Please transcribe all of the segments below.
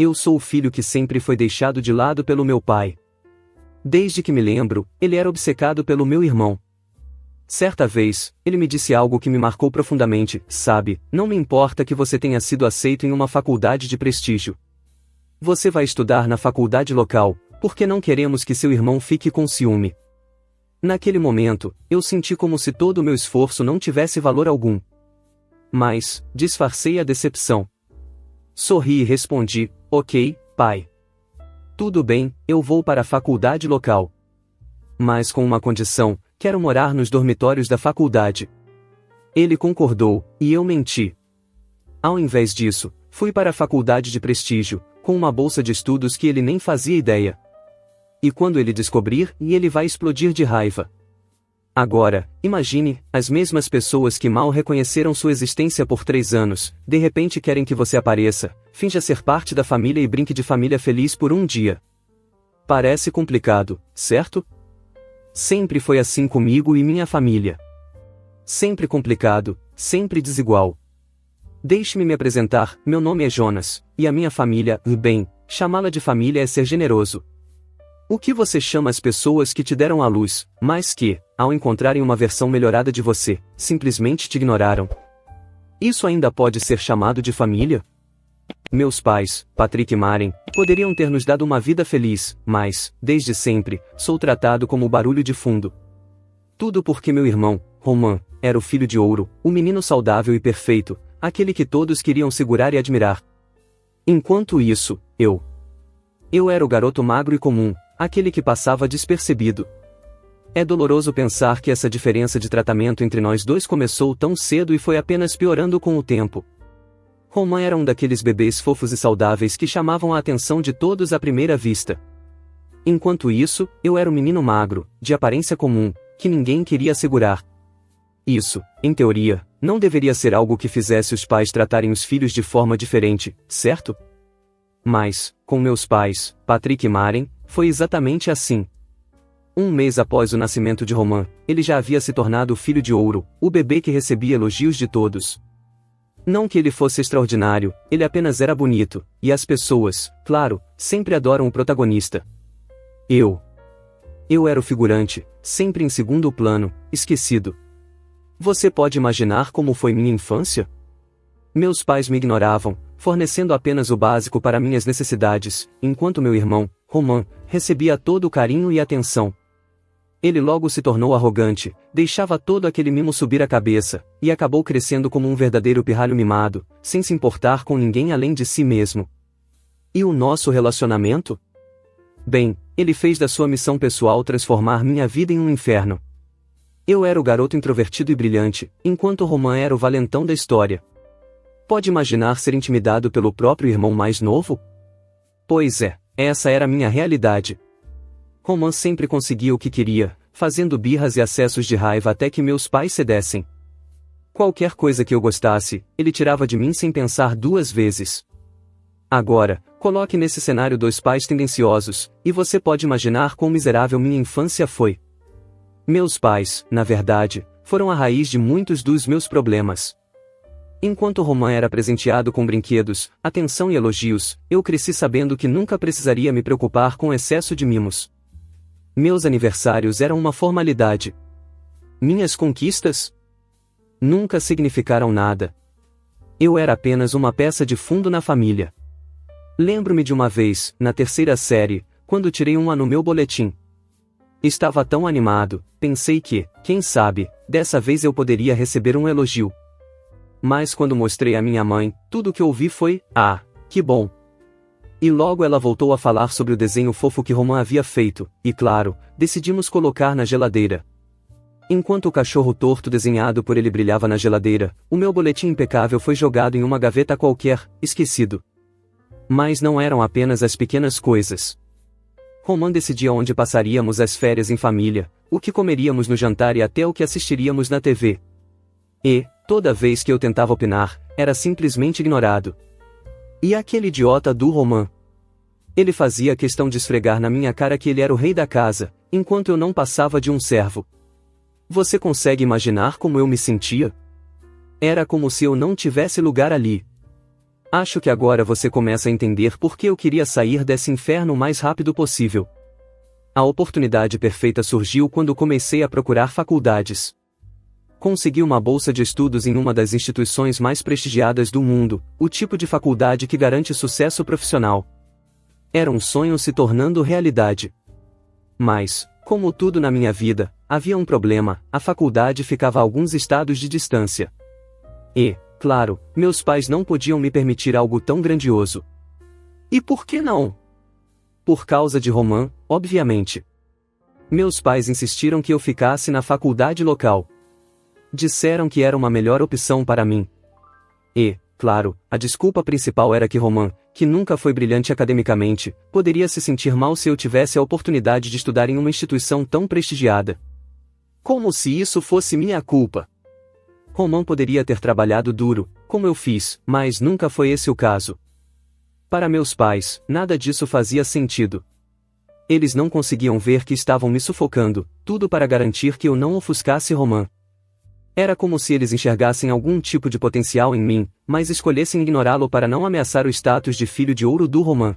Eu sou o filho que sempre foi deixado de lado pelo meu pai. Desde que me lembro, ele era obcecado pelo meu irmão. Certa vez, ele me disse algo que me marcou profundamente: sabe, não me importa que você tenha sido aceito em uma faculdade de prestígio. Você vai estudar na faculdade local, porque não queremos que seu irmão fique com ciúme. Naquele momento, eu senti como se todo o meu esforço não tivesse valor algum. Mas, disfarcei a decepção. Sorri e respondi: ok, pai. Tudo bem, eu vou para a faculdade local. Mas com uma condição: quero morar nos dormitórios da faculdade. Ele concordou, e eu menti. Ao invés disso, fui para a faculdade de prestígio, com uma bolsa de estudos que ele nem fazia ideia. E quando ele descobrir, ele vai explodir de raiva. Agora, imagine, as mesmas pessoas que mal reconheceram sua existência por 3 anos, de repente querem que você apareça, finja ser parte da família e brinque de família feliz por um dia. Parece complicado, certo? Sempre foi assim comigo e minha família. Sempre complicado, sempre desigual. Deixe-me me apresentar: meu nome é Jonas, e a minha família, bem, chamá-la de família é ser generoso. O que você chama as pessoas que te deram à luz, mas que, ao encontrarem uma versão melhorada de você, simplesmente te ignoraram? Isso ainda pode ser chamado de família? Meus pais, Patrick e Maren, poderiam ter nos dado uma vida feliz, mas, desde sempre, sou tratado como o barulho de fundo. Tudo porque meu irmão, Roman, era o filho de ouro, o menino saudável e perfeito, aquele que todos queriam segurar e admirar. Enquanto isso, eu era o garoto magro e comum, aquele que passava despercebido. É doloroso pensar que essa diferença de tratamento entre nós dois começou tão cedo e foi apenas piorando com o tempo. Roman era um daqueles bebês fofos e saudáveis que chamavam a atenção de todos à primeira vista. Enquanto isso, eu era um menino magro, de aparência comum, que ninguém queria segurar. Isso, em teoria, não deveria ser algo que fizesse os pais tratarem os filhos de forma diferente, certo? Mas, com meus pais, Patrick e Maren, foi exatamente assim. Um mês após o nascimento de Roman, ele já havia se tornado o filho de ouro, o bebê que recebia elogios de todos. Não que ele fosse extraordinário, ele apenas era bonito, e as pessoas, claro, sempre adoram o protagonista. Eu era o figurante, sempre em segundo plano, esquecido. Você pode imaginar como foi minha infância? Meus pais me ignoravam, fornecendo apenas o básico para minhas necessidades, enquanto meu irmão, Roman, recebia todo o carinho e atenção. Ele logo se tornou arrogante, deixava todo aquele mimo subir a cabeça, e acabou crescendo como um verdadeiro pirralho mimado, sem se importar com ninguém além de si mesmo. E o nosso relacionamento? Bem, ele fez da sua missão pessoal transformar minha vida em um inferno. Eu era o garoto introvertido e brilhante, enquanto Roman era o valentão da história. Pode imaginar ser intimidado pelo próprio irmão mais novo? Pois é, essa era a minha realidade. Roman sempre conseguia o que queria, fazendo birras e acessos de raiva até que meus pais cedessem. Qualquer coisa que eu gostasse, ele tirava de mim sem pensar 2 vezes. Agora, coloque nesse cenário 2 pais tendenciosos, e você pode imaginar quão miserável minha infância foi. Meus pais, na verdade, foram a raiz de muitos dos meus problemas. Enquanto Roman era presenteado com brinquedos, atenção e elogios, eu cresci sabendo que nunca precisaria me preocupar com excesso de mimos. Meus aniversários eram uma formalidade. Minhas conquistas? Nunca significaram nada. Eu era apenas uma peça de fundo na família. Lembro-me de uma vez, na 3ª série, quando tirei 1 no meu boletim. Estava tão animado, pensei que, quem sabe, dessa vez eu poderia receber um elogio. Mas quando mostrei à minha mãe, tudo o que ouvi foi: ah, que bom. E logo ela voltou a falar sobre o desenho fofo que Roman havia feito, e claro, decidimos colocar na geladeira. Enquanto o cachorro torto desenhado por ele brilhava na geladeira, o meu boletim impecável foi jogado em uma gaveta qualquer, esquecido. Mas não eram apenas as pequenas coisas. Roman decidia onde passaríamos as férias em família, o que comeríamos no jantar e até o que assistiríamos na TV. E, toda vez que eu tentava opinar, era simplesmente ignorado. E aquele idiota do Roman? Ele fazia questão de esfregar na minha cara que ele era o rei da casa, enquanto eu não passava de um servo. Você consegue imaginar como eu me sentia? Era como se eu não tivesse lugar ali. Acho que agora você começa a entender por que eu queria sair desse inferno o mais rápido possível. A oportunidade perfeita surgiu quando comecei a procurar faculdades. Consegui uma bolsa de estudos em uma das instituições mais prestigiadas do mundo, o tipo de faculdade que garante sucesso profissional. Era um sonho se tornando realidade. Mas, como tudo na minha vida, havia um problema: a faculdade ficava a alguns estados de distância. E, claro, meus pais não podiam me permitir algo tão grandioso. E por que não? Por causa de Roman, obviamente. Meus pais insistiram que eu ficasse na faculdade local. Disseram que era uma melhor opção para mim. E, claro, a desculpa principal era que Roman, que nunca foi brilhante academicamente, poderia se sentir mal se eu tivesse a oportunidade de estudar em uma instituição tão prestigiada. Como se isso fosse minha culpa. Roman poderia ter trabalhado duro, como eu fiz, mas nunca foi esse o caso. Para meus pais, nada disso fazia sentido. Eles não conseguiam ver que estavam me sufocando, tudo para garantir que eu não ofuscasse Roman. Era como se eles enxergassem algum tipo de potencial em mim, mas escolhessem ignorá-lo para não ameaçar o status de filho de ouro do Roman.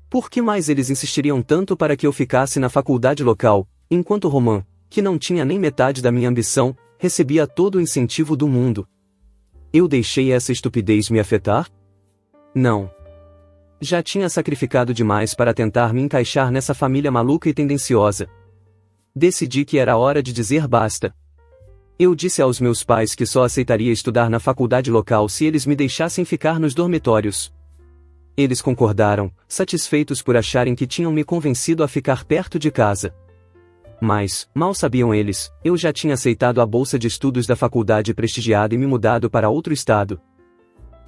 Por que mais eles insistiriam tanto para que eu ficasse na faculdade local, enquanto Roman, que não tinha nem metade da minha ambição, recebia todo o incentivo do mundo? Eu deixei essa estupidez me afetar? Não. Já tinha sacrificado demais para tentar me encaixar nessa família maluca e tendenciosa. Decidi que era hora de dizer basta. Eu disse aos meus pais que só aceitaria estudar na faculdade local se eles me deixassem ficar nos dormitórios. Eles concordaram, satisfeitos por acharem que tinham me convencido a ficar perto de casa. Mas, mal sabiam eles, eu já tinha aceitado a bolsa de estudos da faculdade prestigiada e me mudado para outro estado.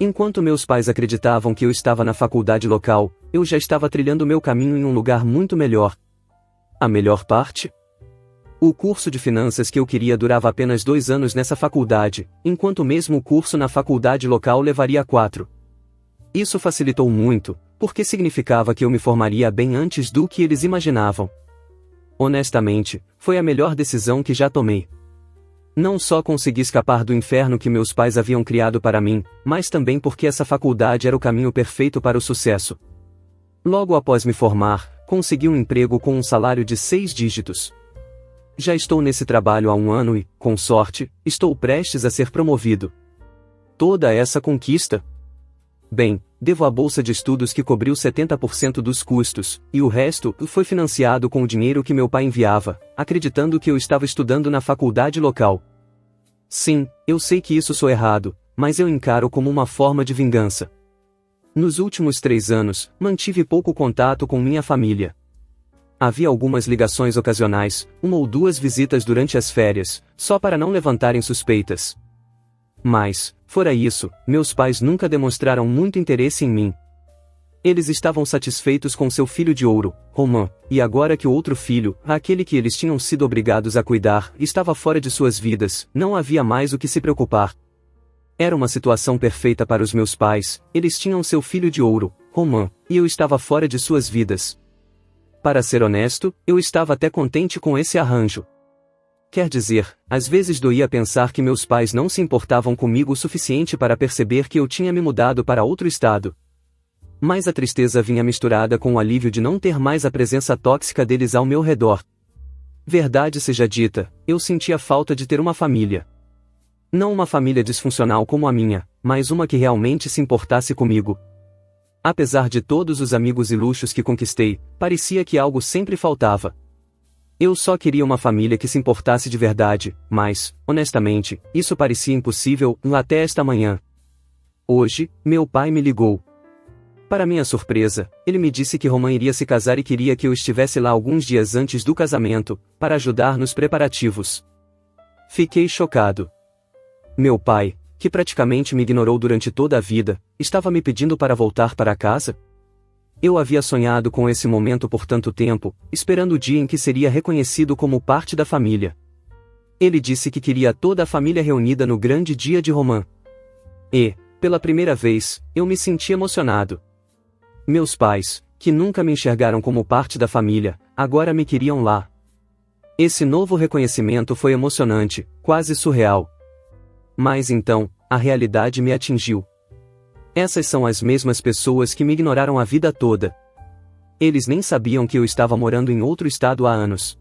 Enquanto meus pais acreditavam que eu estava na faculdade local, eu já estava trilhando meu caminho em um lugar muito melhor. A melhor parte? O curso de finanças que eu queria durava apenas 2 anos nessa faculdade, enquanto o mesmo curso na faculdade local levaria 4. Isso facilitou muito, porque significava que eu me formaria bem antes do que eles imaginavam. Honestamente, foi a melhor decisão que já tomei. Não só consegui escapar do inferno que meus pais haviam criado para mim, mas também porque essa faculdade era o caminho perfeito para o sucesso. Logo após me formar, consegui um emprego com um salário de 6 dígitos. Já estou nesse trabalho há 1 ano e, com sorte, estou prestes a ser promovido. Toda essa conquista? Bem, devo a bolsa de estudos que cobriu 70% dos custos, e o resto foi financiado com o dinheiro que meu pai enviava, acreditando que eu estava estudando na faculdade local. Sim, eu sei que isso soa errado, mas eu encaro como uma forma de vingança. Nos últimos 3 anos, mantive pouco contato com minha família. Havia algumas ligações ocasionais, 1 ou 2 visitas durante as férias, só para não levantarem suspeitas. Mas, fora isso, meus pais nunca demonstraram muito interesse em mim. Eles estavam satisfeitos com seu filho de ouro, Roman, e agora que o outro filho, aquele que eles tinham sido obrigados a cuidar, estava fora de suas vidas, não havia mais o que se preocupar. Era uma situação perfeita para os meus pais, eles tinham seu filho de ouro, Roman, e eu estava fora de suas vidas. Para ser honesto, eu estava até contente com esse arranjo. Quer dizer, às vezes doía pensar que meus pais não se importavam comigo o suficiente para perceber que eu tinha me mudado para outro estado. Mas a tristeza vinha misturada com o alívio de não ter mais a presença tóxica deles ao meu redor. Verdade seja dita, eu sentia falta de ter uma família. Não uma família disfuncional como a minha, mas uma que realmente se importasse comigo. Apesar de todos os amigos e luxos que conquistei, parecia que algo sempre faltava. Eu só queria uma família que se importasse de verdade, mas, honestamente, isso parecia impossível, até esta manhã. Hoje, meu pai me ligou. Para minha surpresa, ele me disse que Roman iria se casar e queria que eu estivesse lá alguns dias antes do casamento, para ajudar nos preparativos. Fiquei chocado. Meu pai, que praticamente me ignorou durante toda a vida, estava me pedindo para voltar para casa? Eu havia sonhado com esse momento por tanto tempo, esperando o dia em que seria reconhecido como parte da família. Ele disse que queria toda a família reunida no grande dia de Roman. E, pela primeira vez, eu me senti emocionado. Meus pais, que nunca me enxergaram como parte da família, agora me queriam lá. Esse novo reconhecimento foi emocionante, quase surreal. Mas então, a realidade me atingiu. Essas são as mesmas pessoas que me ignoraram a vida toda. Eles nem sabiam que eu estava morando em outro estado há anos.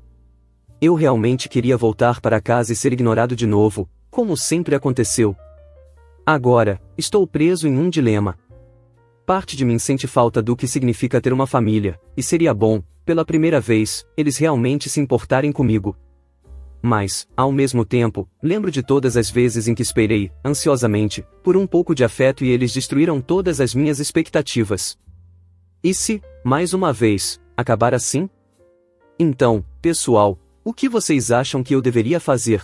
Eu realmente queria voltar para casa e ser ignorado de novo, como sempre aconteceu. Agora, estou preso em um dilema. Parte de mim sente falta do que significa ter uma família, e seria bom, pela primeira vez, eles realmente se importarem comigo. Mas, ao mesmo tempo, lembro de todas as vezes em que esperei, ansiosamente, por um pouco de afeto e eles destruíram todas as minhas expectativas. E se, mais uma vez, acabar assim? Então, pessoal, o que vocês acham que eu deveria fazer?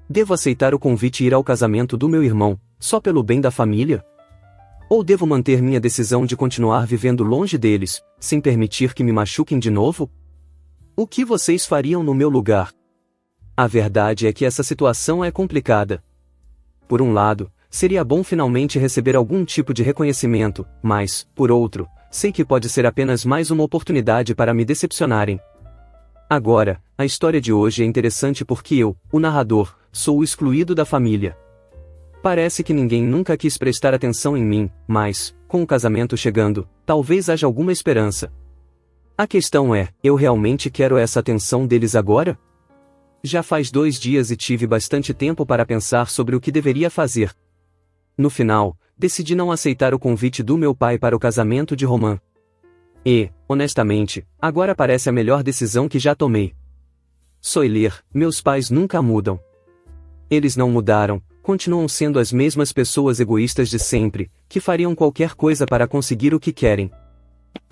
Devo aceitar o convite e ir ao casamento do meu irmão, só pelo bem da família? Ou devo manter minha decisão de continuar vivendo longe deles, sem permitir que me machuquem de novo? O que vocês fariam no meu lugar? A verdade é que essa situação é complicada. Por um lado, seria bom finalmente receber algum tipo de reconhecimento, mas, por outro, sei que pode ser apenas mais uma oportunidade para me decepcionarem. Agora, a história de hoje é interessante porque eu, o narrador, sou o excluído da família. Parece que ninguém nunca quis prestar atenção em mim, mas, com o casamento chegando, talvez haja alguma esperança. A questão é, eu realmente quero essa atenção deles agora? Já faz 2 dias e tive bastante tempo para pensar sobre o que deveria fazer. No final, decidi não aceitar o convite do meu pai para o casamento de Roman. E, honestamente, agora parece a melhor decisão que já tomei. Soiler, meus pais nunca mudam. Eles não mudaram, continuam sendo as mesmas pessoas egoístas de sempre, que fariam qualquer coisa para conseguir o que querem.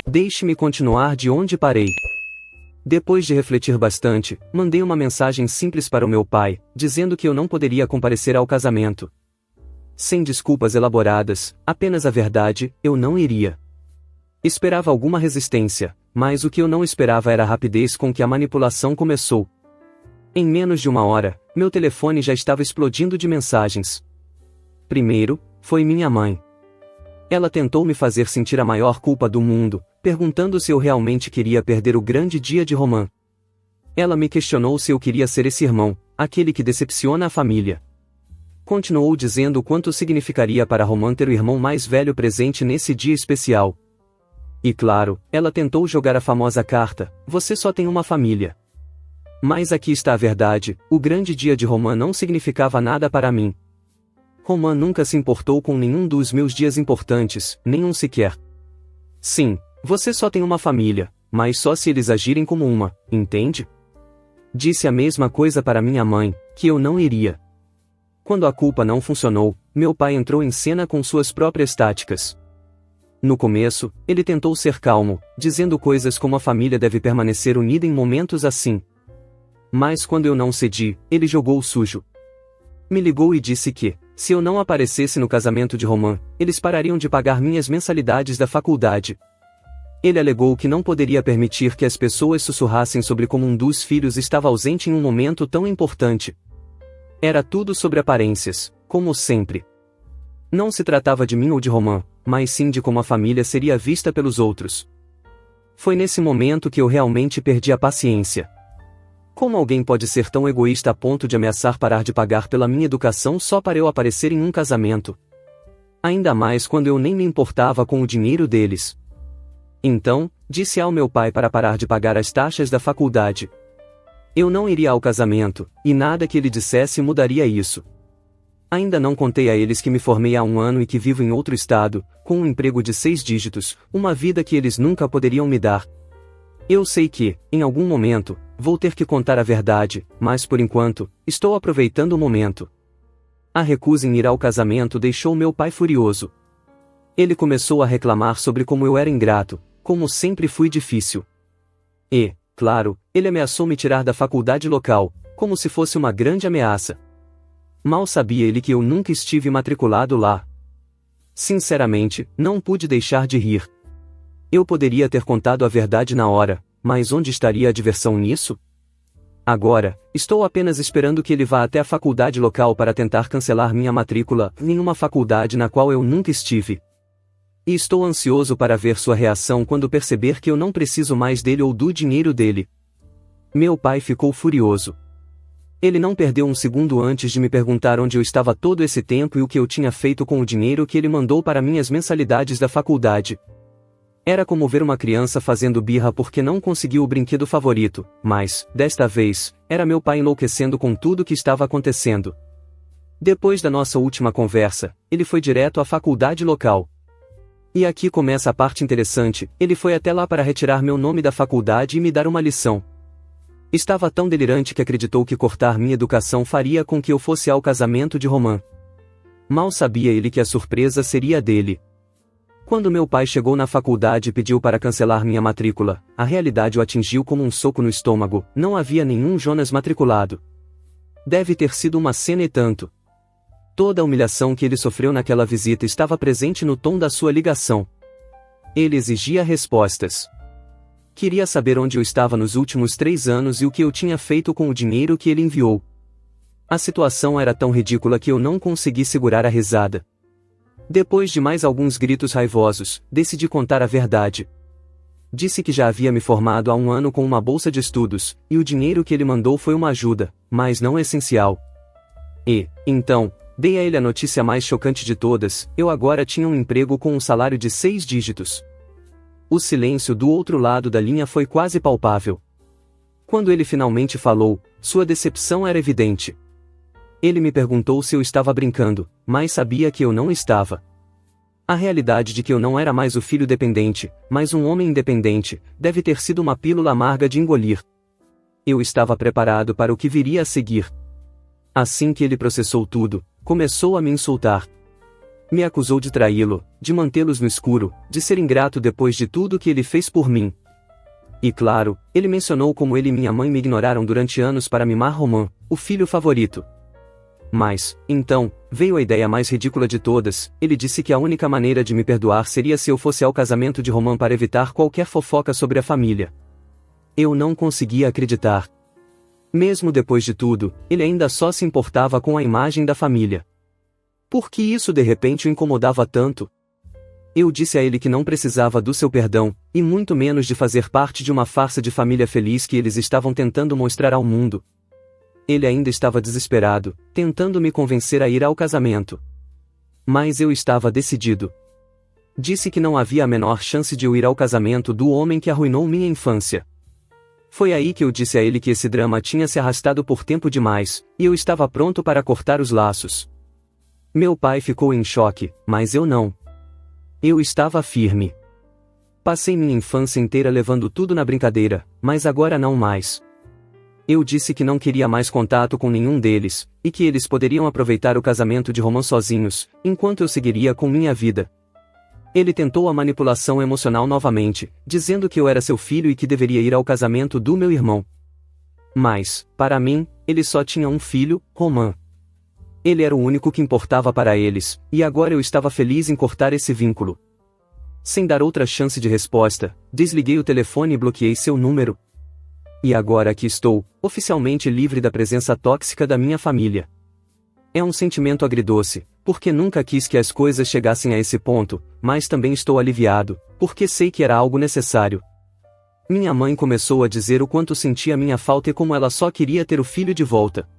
Deixe-me continuar de onde parei. Depois de refletir bastante, mandei uma mensagem simples para o meu pai, dizendo que eu não poderia comparecer ao casamento. Sem desculpas elaboradas, apenas a verdade, eu não iria. Esperava alguma resistência, mas o que eu não esperava era a rapidez com que a manipulação começou. Em menos de 1 hora, meu telefone já estava explodindo de mensagens. Primeiro, foi minha mãe. Ela tentou me fazer sentir a maior culpa do mundo, perguntando se eu realmente queria perder o grande dia de Roman. Ela me questionou se eu queria ser esse irmão, aquele que decepciona a família. Continuou dizendo o quanto significaria para Roman ter o irmão mais velho presente nesse dia especial. E claro, ela tentou jogar a famosa carta, você só tem uma família. Mas aqui está a verdade, o grande dia de Roman não significava nada para mim. Roman nunca se importou com nenhum dos meus dias importantes, nenhum sequer. Sim, você só tem uma família, mas só se eles agirem como uma, entende? Disse a mesma coisa para minha mãe, que eu não iria. Quando a culpa não funcionou, meu pai entrou em cena com suas próprias táticas. No começo, ele tentou ser calmo, dizendo coisas como a família deve permanecer unida em momentos assim. Mas quando eu não cedi, ele jogou o sujo. Me ligou e disse que, se eu não aparecesse no casamento de Roman, eles parariam de pagar minhas mensalidades da faculdade. Ele alegou que não poderia permitir que as pessoas sussurrassem sobre como um dos filhos estava ausente em um momento tão importante. Era tudo sobre aparências, como sempre. Não se tratava de mim ou de Roman, mas sim de como a família seria vista pelos outros. Foi nesse momento que eu realmente perdi a paciência. Como alguém pode ser tão egoísta a ponto de ameaçar parar de pagar pela minha educação só para eu aparecer em um casamento? Ainda mais quando eu nem me importava com o dinheiro deles. Então, disse ao meu pai para parar de pagar as taxas da faculdade. Eu não iria ao casamento, e nada que ele dissesse mudaria isso. Ainda não contei a eles que me formei há 1 ano e que vivo em outro estado, com um emprego de 6 dígitos, uma vida que eles nunca poderiam me dar. Eu sei que, em algum momento, vou ter que contar a verdade, mas por enquanto, estou aproveitando o momento. A recusa em ir ao casamento deixou meu pai furioso. Ele começou a reclamar sobre como eu era ingrato, como sempre fui difícil. E, claro, ele ameaçou me tirar da faculdade local, como se fosse uma grande ameaça. Mal sabia ele que eu nunca estive matriculado lá. Sinceramente, não pude deixar de rir. Eu poderia ter contado a verdade na hora, mas onde estaria a diversão nisso? Agora, estou apenas esperando que ele vá até a faculdade local para tentar cancelar minha matrícula em uma faculdade na qual eu nunca estive. E estou ansioso para ver sua reação quando perceber que eu não preciso mais dele ou do dinheiro dele. Meu pai ficou furioso. Ele não perdeu um segundo antes de me perguntar onde eu estava todo esse tempo e o que eu tinha feito com o dinheiro que ele mandou para minhas mensalidades da faculdade. Era como ver uma criança fazendo birra porque não conseguiu o brinquedo favorito, mas, desta vez, era meu pai enlouquecendo com tudo o que estava acontecendo. Depois da nossa última conversa, ele foi direto à faculdade local. E aqui começa a parte interessante, ele foi até lá para retirar meu nome da faculdade e me dar uma lição. Estava tão delirante que acreditou que cortar minha educação faria com que eu fosse ao casamento de Roman. Mal sabia ele que a surpresa seria dele. Quando meu pai chegou na faculdade e pediu para cancelar minha matrícula, a realidade o atingiu como um soco no estômago, não havia nenhum Jonas matriculado. Deve ter sido uma cena e tanto. Toda a humilhação que ele sofreu naquela visita estava presente no tom da sua ligação. Ele exigia respostas. Queria saber onde eu estava nos últimos 3 anos e o que eu tinha feito com o dinheiro que ele enviou. A situação era tão ridícula que eu não consegui segurar a risada. Depois de mais alguns gritos raivosos, decidi contar a verdade. Disse que já havia me formado há 1 ano com uma bolsa de estudos, e o dinheiro que ele mandou foi uma ajuda, mas não essencial. E, então, dei a ele a notícia mais chocante de todas: eu agora tinha um emprego com um salário de 6 dígitos. O silêncio do outro lado da linha foi quase palpável. Quando ele finalmente falou, sua decepção era evidente. Ele me perguntou se eu estava brincando, mas sabia que eu não estava. A realidade de que eu não era mais o filho dependente, mas um homem independente, deve ter sido uma pílula amarga de engolir. Eu estava preparado para o que viria a seguir. Assim que ele processou tudo, começou a me insultar. Me acusou de traí-lo, de mantê-los no escuro, de ser ingrato depois de tudo que ele fez por mim. E claro, ele mencionou como ele e minha mãe me ignoraram durante anos para mimar Roman, o filho favorito. Mas, então, veio a ideia mais ridícula de todas. Ele disse que a única maneira de me perdoar seria se eu fosse ao casamento de Roman para evitar qualquer fofoca sobre a família. Eu não conseguia acreditar. Mesmo depois de tudo, ele ainda só se importava com a imagem da família. Por que isso de repente o incomodava tanto? Eu disse a ele que não precisava do seu perdão, e muito menos de fazer parte de uma farsa de família feliz que eles estavam tentando mostrar ao mundo. Ele ainda estava desesperado, tentando me convencer a ir ao casamento. Mas eu estava decidido. Disse que não havia a menor chance de eu ir ao casamento do homem que arruinou minha infância. Foi aí que eu disse a ele que esse drama tinha se arrastado por tempo demais, e eu estava pronto para cortar os laços. Meu pai ficou em choque, mas eu não. Eu estava firme. Passei minha infância inteira levando tudo na brincadeira, mas agora não mais. Eu disse que não queria mais contato com nenhum deles, e que eles poderiam aproveitar o casamento de Roman sozinhos, enquanto eu seguiria com minha vida. Ele tentou a manipulação emocional novamente, dizendo que eu era seu filho e que deveria ir ao casamento do meu irmão. Mas, para mim, ele só tinha um filho, Roman. Ele era o único que importava para eles, e agora eu estava feliz em cortar esse vínculo. Sem dar outra chance de resposta, desliguei o telefone e bloqueei seu número. E agora aqui estou, oficialmente livre da presença tóxica da minha família. É um sentimento agridoce, porque nunca quis que as coisas chegassem a esse ponto, mas também estou aliviado, porque sei que era algo necessário. Minha mãe começou a dizer o quanto sentia minha falta e como ela só queria ter o filho de volta.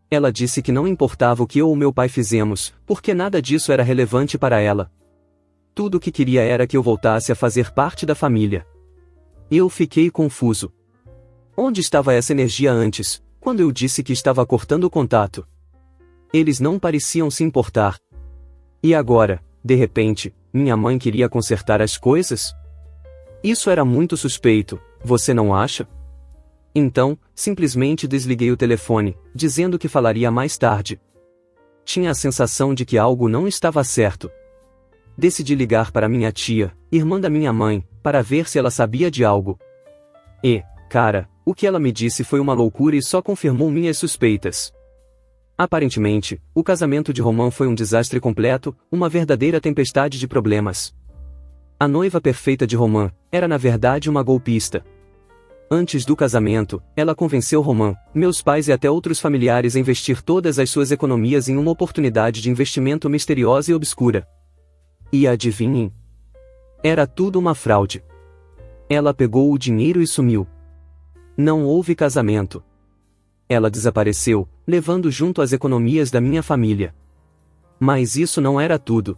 Ela disse que não importava o que eu ou meu pai fizemos, porque nada disso era relevante para ela. Tudo o que queria era que eu voltasse a fazer parte da família. Eu fiquei confuso. Onde estava essa energia antes, quando eu disse que estava cortando o contato? Eles não pareciam se importar. E agora, de repente, minha mãe queria consertar as coisas? Isso era muito suspeito, você não acha? Então, simplesmente desliguei o telefone, dizendo que falaria mais tarde. Tinha a sensação de que algo não estava certo. Decidi ligar para minha tia, irmã da minha mãe, para ver se ela sabia de algo. E, cara, o que ela me disse foi uma loucura e só confirmou minhas suspeitas. Aparentemente, o casamento de Roman foi um desastre completo, uma verdadeira tempestade de problemas. A noiva perfeita de Roman era na verdade uma golpista. Antes do casamento, ela convenceu Roman, meus pais e até outros familiares a investir todas as suas economias em uma oportunidade de investimento misteriosa e obscura. E adivinhem? Era tudo uma fraude. Ela pegou o dinheiro e sumiu. Não houve casamento. Ela desapareceu, levando junto as economias da minha família. Mas isso não era tudo.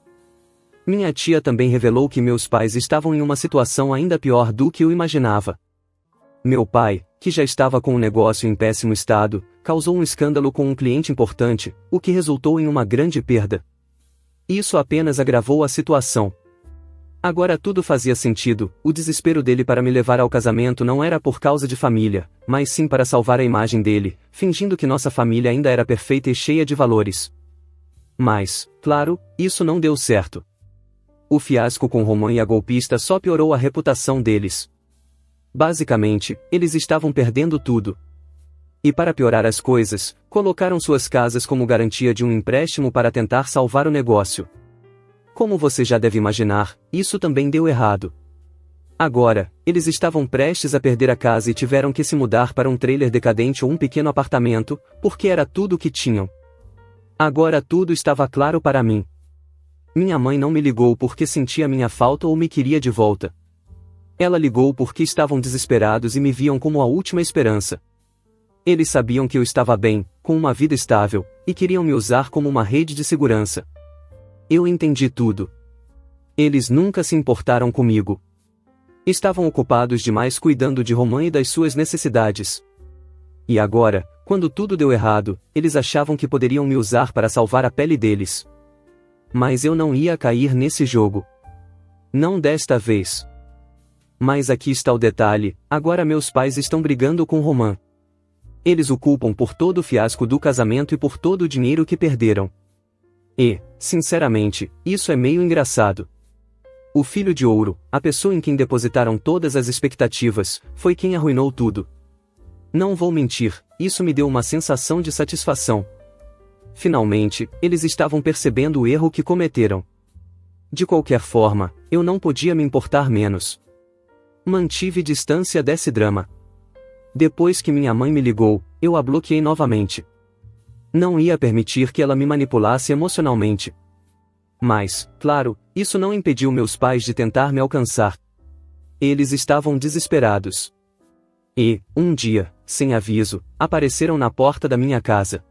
Minha tia também revelou que meus pais estavam em uma situação ainda pior do que eu imaginava. Meu pai, que já estava com o negócio em péssimo estado, causou um escândalo com um cliente importante, o que resultou em uma grande perda. Isso apenas agravou a situação. Agora tudo fazia sentido, o desespero dele para me levar ao casamento não era por causa de família, mas sim para salvar a imagem dele, fingindo que nossa família ainda era perfeita e cheia de valores. Mas, claro, isso não deu certo. O fiasco com Roman e a golpista só piorou a reputação deles. Basicamente, eles estavam perdendo tudo. E para piorar as coisas, colocaram suas casas como garantia de um empréstimo para tentar salvar o negócio. Como você já deve imaginar, isso também deu errado. Agora, eles estavam prestes a perder a casa e tiveram que se mudar para um trailer decadente ou um pequeno apartamento, porque era tudo o que tinham. Agora tudo estava claro para mim. Minha mãe não me ligou porque sentia minha falta ou me queria de volta. Ela ligou porque estavam desesperados e me viam como a última esperança. Eles sabiam que eu estava bem, com uma vida estável, e queriam me usar como uma rede de segurança. Eu entendi tudo. Eles nunca se importaram comigo. Estavam ocupados demais cuidando de Roman e das suas necessidades. E agora, quando tudo deu errado, eles achavam que poderiam me usar para salvar a pele deles. Mas eu não ia cair nesse jogo. Não desta vez. Mas aqui está o detalhe, agora meus pais estão brigando com Roman. Eles o culpam por todo o fiasco do casamento e por todo o dinheiro que perderam. E, sinceramente, isso é meio engraçado. O filho de ouro, a pessoa em quem depositaram todas as expectativas, foi quem arruinou tudo. Não vou mentir, isso me deu uma sensação de satisfação. Finalmente, eles estavam percebendo o erro que cometeram. De qualquer forma, eu não podia me importar menos. Mantive distância desse drama. Depois que minha mãe me ligou, eu a bloqueei novamente. Não ia permitir que ela me manipulasse emocionalmente. Mas, claro, isso não impediu meus pais de tentar me alcançar. Eles estavam desesperados. E, um dia, sem aviso, apareceram na porta da minha casa.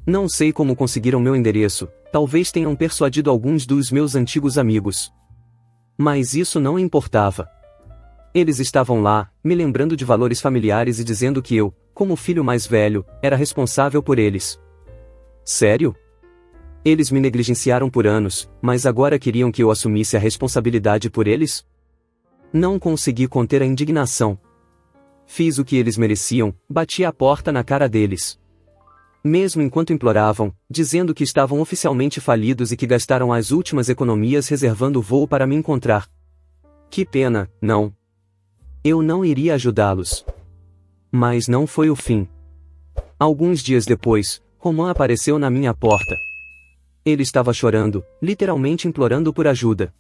Não sei como conseguiram meu endereço, talvez tenham persuadido alguns dos meus antigos amigos. Mas isso não importava. Eles estavam lá, me lembrando de valores familiares e dizendo que eu, como filho mais velho, era responsável por eles. Sério? Eles me negligenciaram por anos, mas agora queriam que eu assumisse a responsabilidade por eles? Não consegui conter a indignação. Fiz o que eles mereciam, bati a porta na cara deles. Mesmo enquanto imploravam, dizendo que estavam oficialmente falidos e que gastaram as últimas economias reservando voo para me encontrar. Que pena, não. Eu não iria ajudá-los. Mas não foi o fim. Alguns dias depois, Roman apareceu na minha porta. Ele estava chorando, literalmente implorando por ajuda.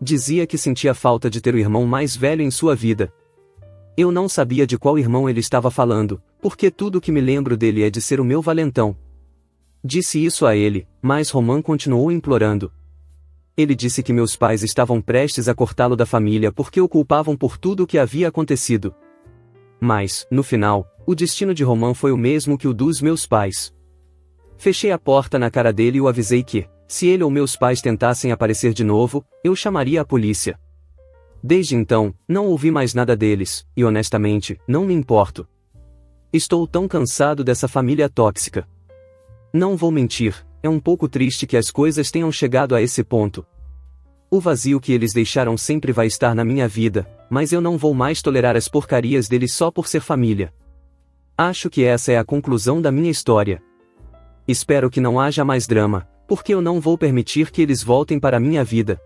Dizia que sentia falta de ter o irmão mais velho em sua vida. Eu não sabia de qual irmão ele estava falando, porque tudo que me lembro dele é de ser o meu valentão. Disse isso a ele, mas Roman continuou implorando. Ele disse que meus pais estavam prestes a cortá-lo da família porque o culpavam por tudo o que havia acontecido. Mas, no final, o destino de Roman foi o mesmo que o dos meus pais. Fechei a porta na cara dele e o avisei que, se ele ou meus pais tentassem aparecer de novo, eu chamaria a polícia. Desde então, não ouvi mais nada deles, e honestamente, não me importo. Estou tão cansado dessa família tóxica. Não vou mentir, é um pouco triste que as coisas tenham chegado a esse ponto. O vazio que eles deixaram sempre vai estar na minha vida, mas eu não vou mais tolerar as porcarias deles só por ser família. Acho que essa é a conclusão da minha história. Espero que não haja mais drama, porque eu não vou permitir que eles voltem para a minha vida.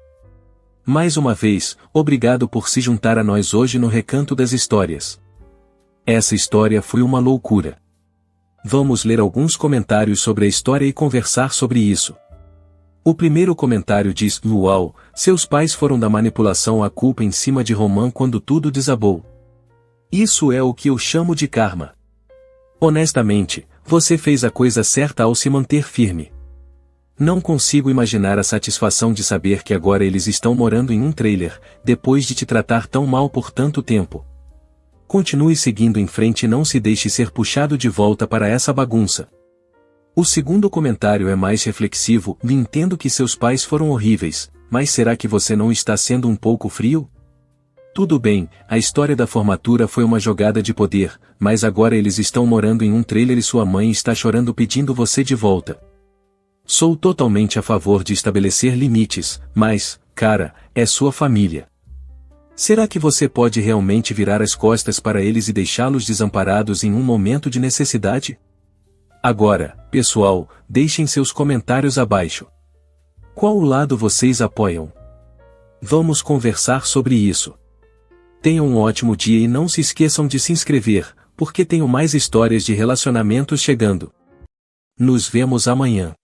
Mais uma vez, obrigado por se juntar a nós hoje no Recanto das Histórias. Essa história foi uma loucura. Vamos ler alguns comentários sobre a história e conversar sobre isso. O primeiro comentário diz: Uau, seus pais foram da manipulação à culpa em cima de Roman quando tudo desabou. Isso é o que eu chamo de karma. Honestamente, você fez a coisa certa ao se manter firme. Não consigo imaginar a satisfação de saber que agora eles estão morando em um trailer, depois de te tratar tão mal por tanto tempo. Continue seguindo em frente e não se deixe ser puxado de volta para essa bagunça. O segundo comentário é mais reflexivo. Entendo que seus pais foram horríveis, mas será que você não está sendo um pouco frio? Tudo bem, a história da formatura foi uma jogada de poder, mas agora eles estão morando em um trailer e sua mãe está chorando pedindo você de volta. Sou totalmente a favor de estabelecer limites, mas, cara, é sua família. Será que você pode realmente virar as costas para eles e deixá-los desamparados em um momento de necessidade? Agora, pessoal, deixem seus comentários abaixo. Qual lado vocês apoiam? Vamos conversar sobre isso. Tenham um ótimo dia e não se esqueçam de se inscrever, porque tenho mais histórias de relacionamentos chegando. Nos vemos amanhã.